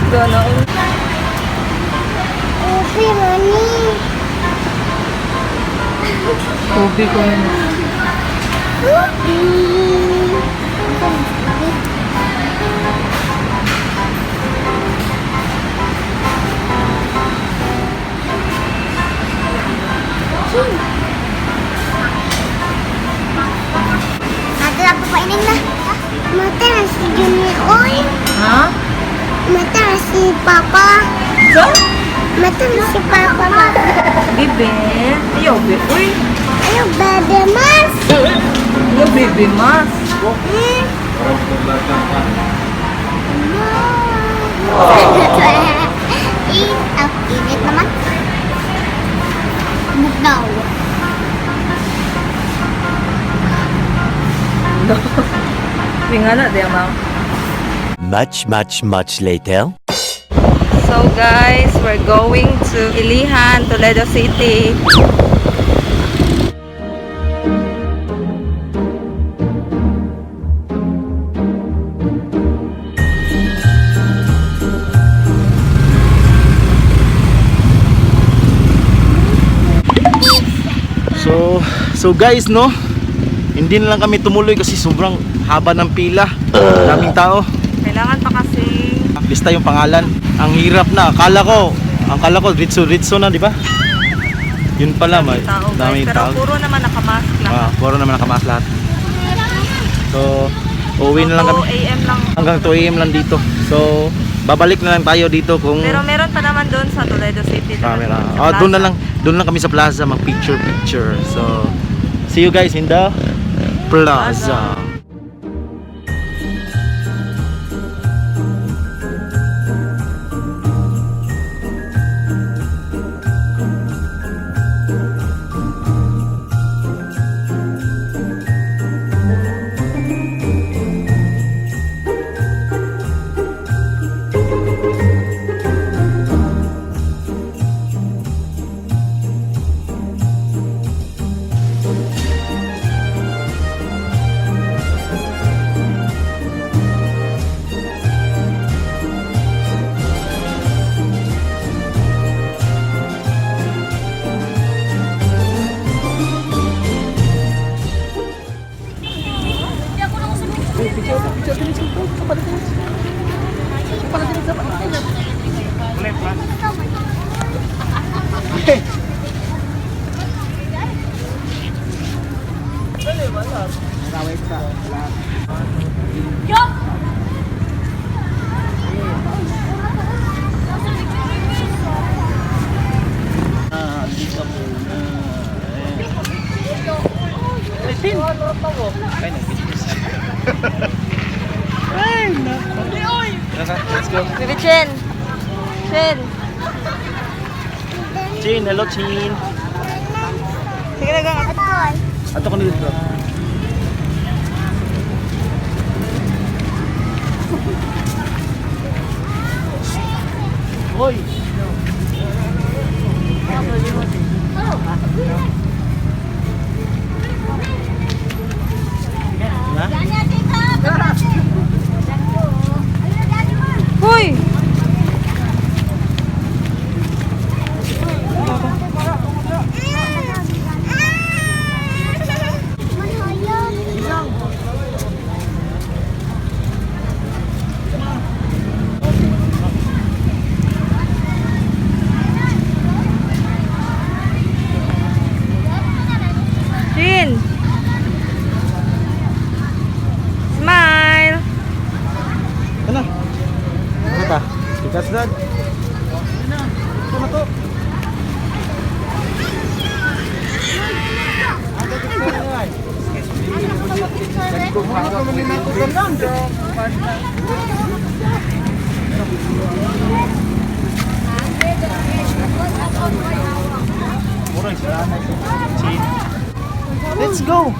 Gana. Okay, mami. Ubi ko yun. Ate, ako painin na. Mata na si Junior. Oy, Ha? mata na si Papa. So? Mata na si Papa. Bibi. Ayaw, bibi. Uy. Ayaw, bebe mas. Ayaw, bibi, mas. Init naman. Bugnaw. Mingana, di amang. Much later. So guys, we're going to Ilihan, Toledo City. So guys, no, hindi na lang kami tumuloy kasi sobrang haba ng pila, daming tao. Kailangan pa kasi. Lista yung pangalan. Ang hirap na. Akala ko ritso na, di ba? Yun pala, may Tao, guys. daming Pero tao. puro naman nakamask lang. Puro naman nakamask lahat. So, uuwi na lang kami. 2 AM lang. Hanggang 2 AM lang dito. So, babalik na lang tayo dito kung Pero meron pa naman doon sa Toledo City. camera. Sa plaza. Doon lang kami sa plaza mag picture. So, see you guys in the plaza. Let's go. Bibi Chen. Chen. Chin, hello Chin. Sige na gang. Ato ko dito. Hoy. Hoy! Jin! Smile! Ano? Ano ta? Tikas dad. Ano to? Let's go.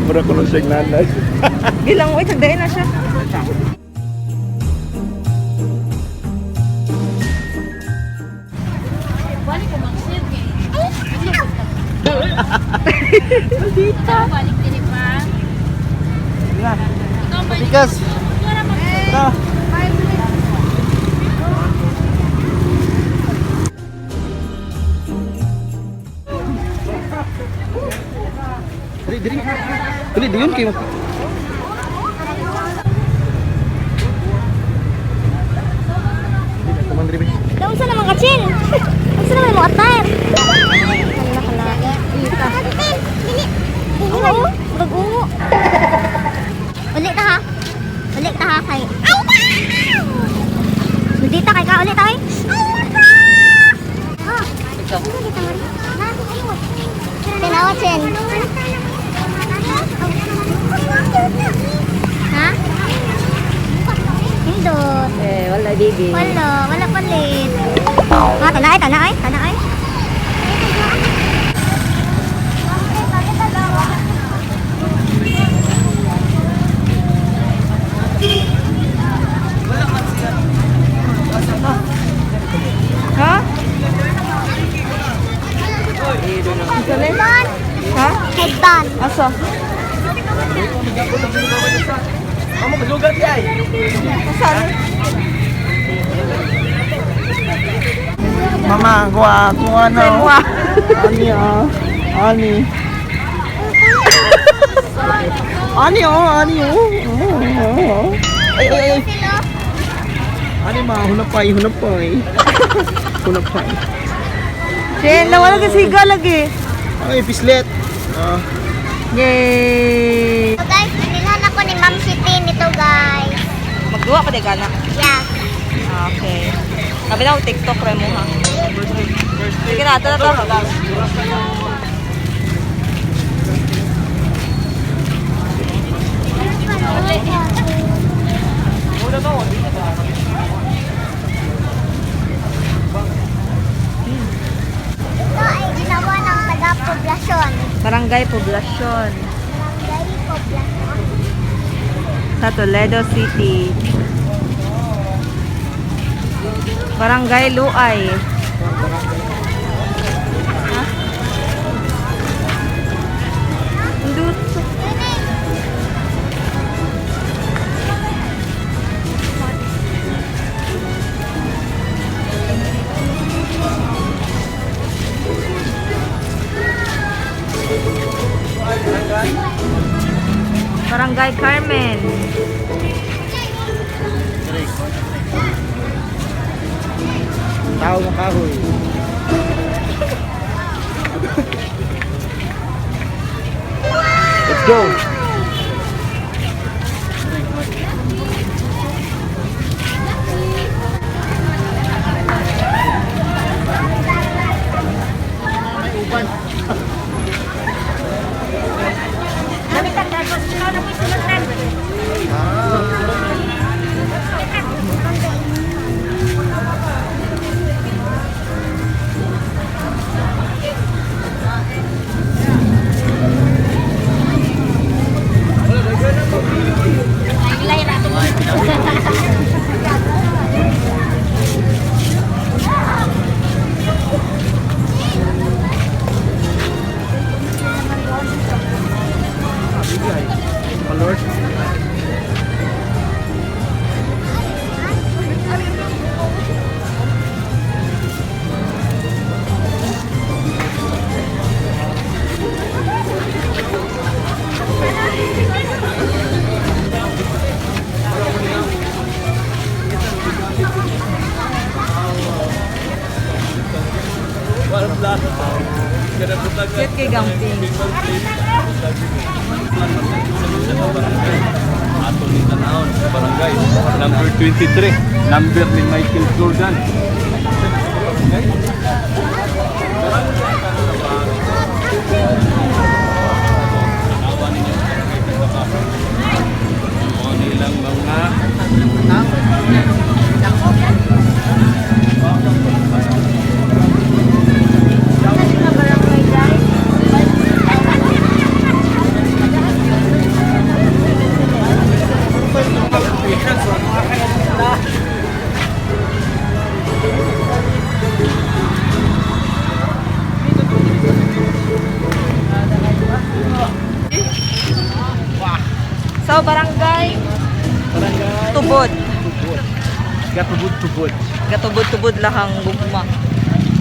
Mura ko na siyang nanay. Bilang, wait, sagdahin na siya. Dita. Matikas. Tara. Diri. Dili diyon kayo. Teman diri. Daun sa naman kacil. Ang sa naman mo atar. Kala. Dita. Dili. Oo. Mag-ungo. Ulit ta ha. Ulit ta ha kay. Dita kay ka ulit ay. Oh. Tinawat sin. Ha? Hindot. Wala bibi. Wala palit. Ha, tanay. Ha? Ha? Headband. Asa? Amo kalugat ay. Saan? Mama, kuha ano. Semua. Ani ah. Ani. Ani oh. Ay. Ani ma, hunapay. Hunapay. Jen, wala kasi siga lagi. Ay, pislet. Ah. Yay! So guys, pinilan ako ni Ma'am City nito guys. Magduwa pa di ka na. Yeah. Okay. Sabi na TikTok re mo ha. Sige na, ito. Ito ay ginawa ng taga-poblasyon. Barangay Poblacion Barangay Poblasyon. sa Toledo City. Barangay Luay. Ha? Indut. Barangay Carmen. Tao ng kahoy. Let's go. Lord. Cute kay Gamping. Ato ni Tanaon sa barangay number 23, number ni Michael Jordan. Nilang mga gatubod-tubod. Gatubod-tubod. Gatubod-tubod lang ang gugma.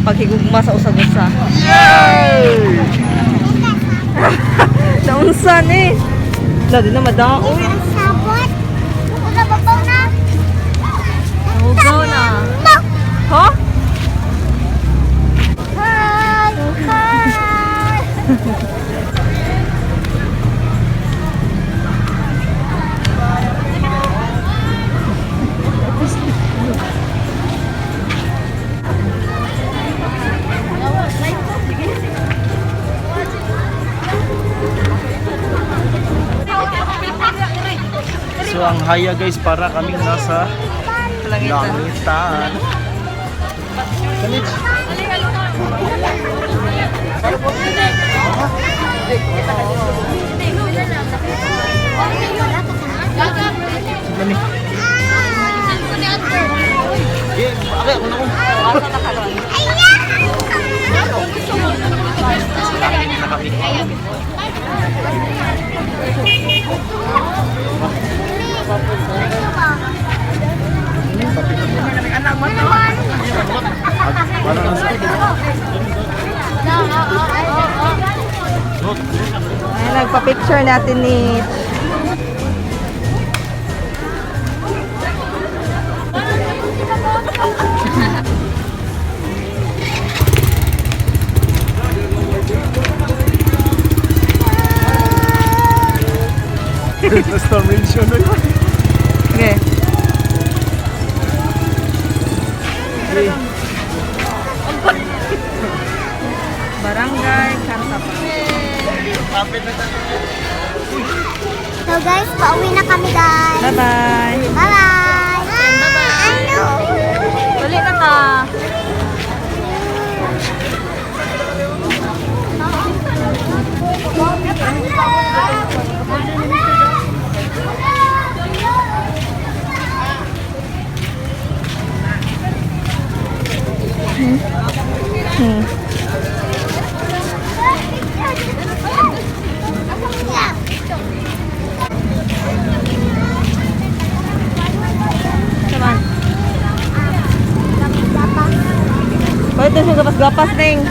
Paghigugma sa usag-usa. Yay! Naunsan eh. Lagi na madaon. Ang sabot. Wala babaw na. Nahugaw na. Ha? Hi! Hi! So ang haya guys, para kaming nasa Langitan. langitan. Galit. Gani. Okay, ako na ko. Ayan, nagpa-picture natin ni Restoration na yun. Okay. Barangay Kartapa. So guys, pauwi na kami guys. Bye-bye. Bye-bye. Bye-bye. Ano? Dali na ta. Saman. Pwede siya gapas-gapas ning.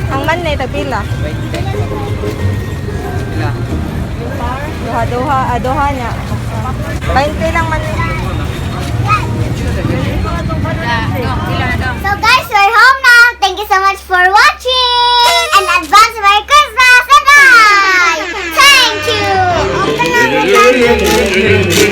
Ang man na itagpila. Duha niya. 20 lang man. So guys, we're home now. Thank you so much for watching. And advance Merry Christmas and bye. Thank you.